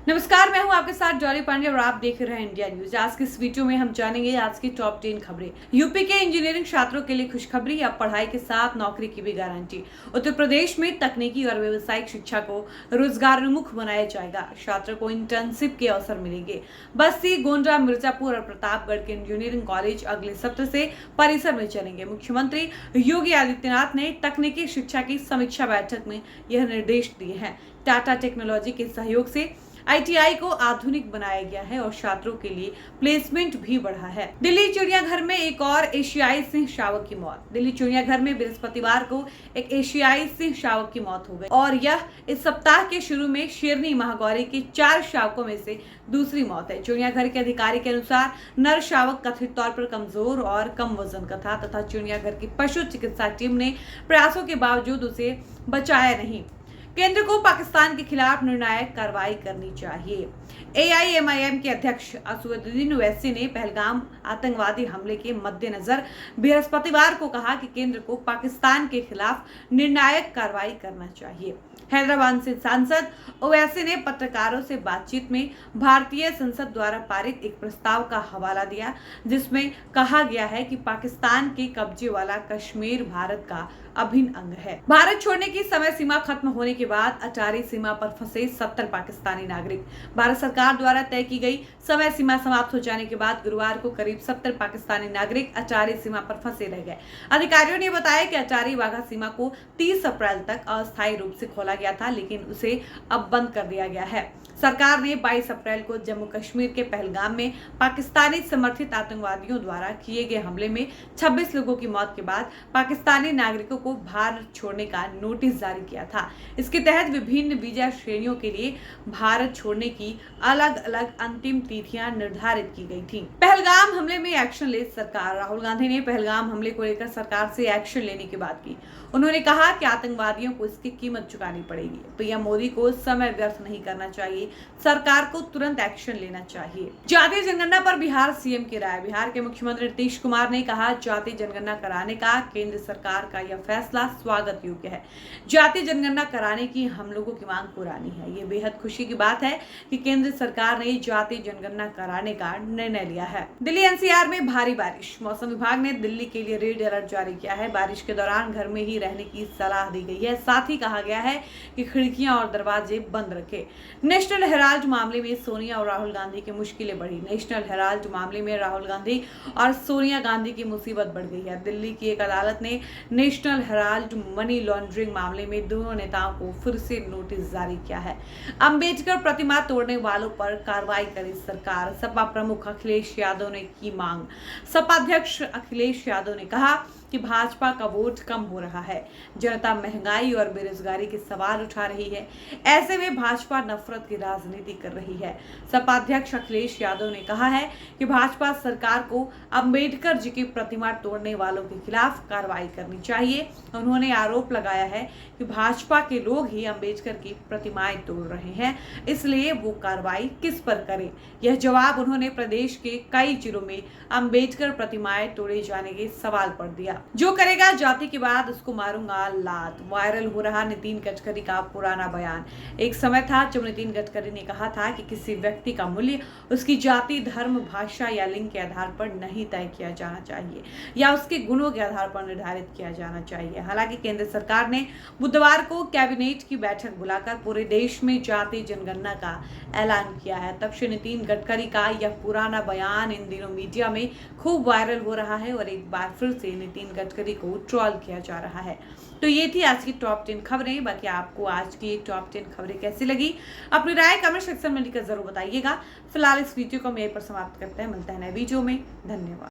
नमस्कार, मैं हूं आपके साथ जॉली पांडे और आप देख रहे हैं इंडिया न्यूज। आज की इस वीडियो में हम जानेंगे आज की टॉप 10 खबरें। यूपी के इंजीनियरिंग छात्रों के लिए खुशखबरी, अब पढ़ाई के साथ नौकरी की भी गारंटी। उत्तर प्रदेश में तकनीकी और व्यावसायिक शिक्षा को रोजगारोन्मुख बनाया जाएगा। छात्रों को इंटर्नशिप के अवसर मिलेंगे। बस्ती, गोंडा, मिर्जापुर और प्रतापगढ़ के इंजीनियरिंग कॉलेज अगले सत्र से परिसर में चलेंगे। मुख्यमंत्री योगी आदित्यनाथ ने तकनीकी शिक्षा की समीक्षा बैठक में यह निर्देश दिए हैं। टाटा टेक्नोलॉजी के सहयोग से आईटीआई को आधुनिक बनाया गया है और छात्रों के लिए प्लेसमेंट भी बढ़ा है। दिल्ली चिड़ियाघर में एक और एशियाई सिंह शावक की मौत। दिल्ली चिड़ियाघर में बृहस्पतिवार को एक एशियाई सिंह शावक की मौत हो गई और यह इस सप्ताह के शुरू में शेरनी महागौरी के 4 शावकों में से दूसरी मौत है। चिड़ियाघर के अधिकारी के अनुसार नर शावक कथित तौर पर कमजोर और कम वजन का था तथा चिड़ियाघर की पशु चिकित्सा टीम ने प्रयासों के बावजूद उसे बचाया नहीं। केंद्र को पाकिस्तान के खिलाफ निर्णायक कार्रवाई करनी चाहिए। एआईएमआईएम के अध्यक्ष असदुद्दीन ओवैसी ने पहलगाम आतंकवादी हमले के मद्देनजर बृहस्पतिवार को कहा कि केंद्र को पाकिस्तान के खिलाफ निर्णायक कार्रवाई करना चाहिए। हैदराबाद से सांसद ओवैसी ने पत्रकारों से बातचीत में भारतीय संसद द्वारा पारित एक प्रस्ताव का हवाला दिया, जिसमें कहा गया है कि पाकिस्तान के कब्जे वाला कश्मीर भारत का अभिन्न अंग है। भारत छोड़ने की समय सीमा खत्म होने के बाद अटारी सीमा पर फंसे 70 पाकिस्तानी नागरिक। भारत सरकार द्वारा तय की गई समय सीमा समाप्त हो जाने के बाद गुरुवार को करीब 70 पाकिस्तानी नागरिक अटारी सीमा पर फंसे रह गए। अधिकारियों ने बताया कि अटारी वाघा सीमा को 30 अप्रैल तक अस्थायी रूप से खोला गया था, लेकिन उसे अब बंद कर दिया गया है। सरकार ने 22 अप्रैल को जम्मू कश्मीर के पहलगाम में पाकिस्तानी समर्थित आतंकवादियों द्वारा किए गए हमले में 26 लोगों की मौत के बाद पाकिस्तानी नागरिकों को भारत छोड़ने का नोटिस जारी किया था। इसके तहत विभिन्न वीजा श्रेणियों के लिए भारत छोड़ने की अलग अलग अंतिम तिथियां निर्धारित की गई थी। पहलगाम हमले में एक्शन ले सरकार। राहुल गांधी ने पहलगाम हमले को लेकर सरकार से एक्शन लेने की बात की। उन्होंने कहा कि आतंकवादियों को इसकी कीमत चुकानी पड़ेगी। पीएम मोदी को समय व्यर्थ नहीं करना चाहिए, सरकार को तुरंत एक्शन लेना चाहिए। जातीय जनगणना पर बिहार सीएम की राय। बिहार के मुख्यमंत्री नीतीश कुमार ने कहा, जातीय जनगणना कराने का केंद्र सरकार का यह फैसला स्वागत योग्य है। जातीय जनगणना कराने की हम लोगों की मांग पुरानी है। ये बेहद खुशी की बात है कि केंद्र सरकार ने जातीय जनगणना कराने का निर्णय लिया है। दिल्ली एनसीआर में भारी बारिश। मौसम विभाग ने दिल्ली के लिए रेड अलर्ट जारी किया है। बारिश के दौरान घर में ही रहने की सलाह दी गई है। साथ ही कहा गया है कि खिड़कियां और दरवाजे बंद रखें। नेशनल हेराल्ड मामले में सोनिया और राहुल गांधी की मुश्किलें बढ़ी। नेशनल हेराल्ड मामले में राहुल गांधी और सोनिया गांधी की मुसीबत बढ़ गई है। दिल्ली की एक अदालत ने नेशनल हेराल्ड मनी लॉन्ड्रिंग मामले में दोनों नेताओं को फिर से नोटिस जारी किया है। अंबेडकर प्रतिमा तोड़ने वालों पर कार्रवाई करे सरकार। सपा प्रमुख अखिलेश यादव ने की मांग। सपा अध्यक्ष अखिलेश यादव ने कहा कि भाजपा का वोट कम हो रहा है। जनता महंगाई और बेरोजगारी के सवाल उठा रही है। ऐसे में भाजपा नफरत की राजनीति कर रही है। सपा अध्यक्ष अखिलेश यादव ने कहा है कि भाजपा सरकार को अंबेडकर जी की प्रतिमा तोड़ने वालों के खिलाफ कार्रवाई करनी चाहिए। उन्होंने आरोप लगाया है कि भाजपा के लोग ही अंबेडकर की प्रतिमाएं तोड़ रहे हैं, इसलिए वो कार्रवाई किस पर करें। यह जवाब उन्होंने प्रदेश के कई जिलों में अंबेडकर प्रतिमाएं तोड़े जाने के सवाल पर दिया। जो करेगा जाति के बाद उसको मारूंगा लात। वायरल हो रहा नितिन गडकरी का पुराना बयान। एक समय था जब नितिन गडकरी ने कहा था कि किसी व्यक्ति का मूल्य उसकी जाति, धर्म, भाषा या लिंग के आधार पर नहीं तय किया जाना चाहिए या उसके गुणों के आधार पर निर्धारित किया जाना चाहिए। हालांकि केंद्र सरकार ने बुधवार को कैबिनेट की बैठक बुलाकर पूरे देश में जाति जनगणना का ऐलान किया है। तब से नितिन गडकरी का यह पुराना बयान इन दिनों मीडिया में खूब वायरल हो रहा है और एक बार फिर से नितिन गडकरी को ट्रोल किया जा रहा है। तो ये थी आज की टॉप 10 खबरें। बाकी आपको आज की टॉप 10 खबरें कैसी लगी, अपनी राय कमेंट सेक्शन में लिखकर जरूर बताइएगा। फिलहाल इस वीडियो को हम यहीं पर समाप्त करते हैं। मिलते हैं नए वीडियो में। धन्यवाद।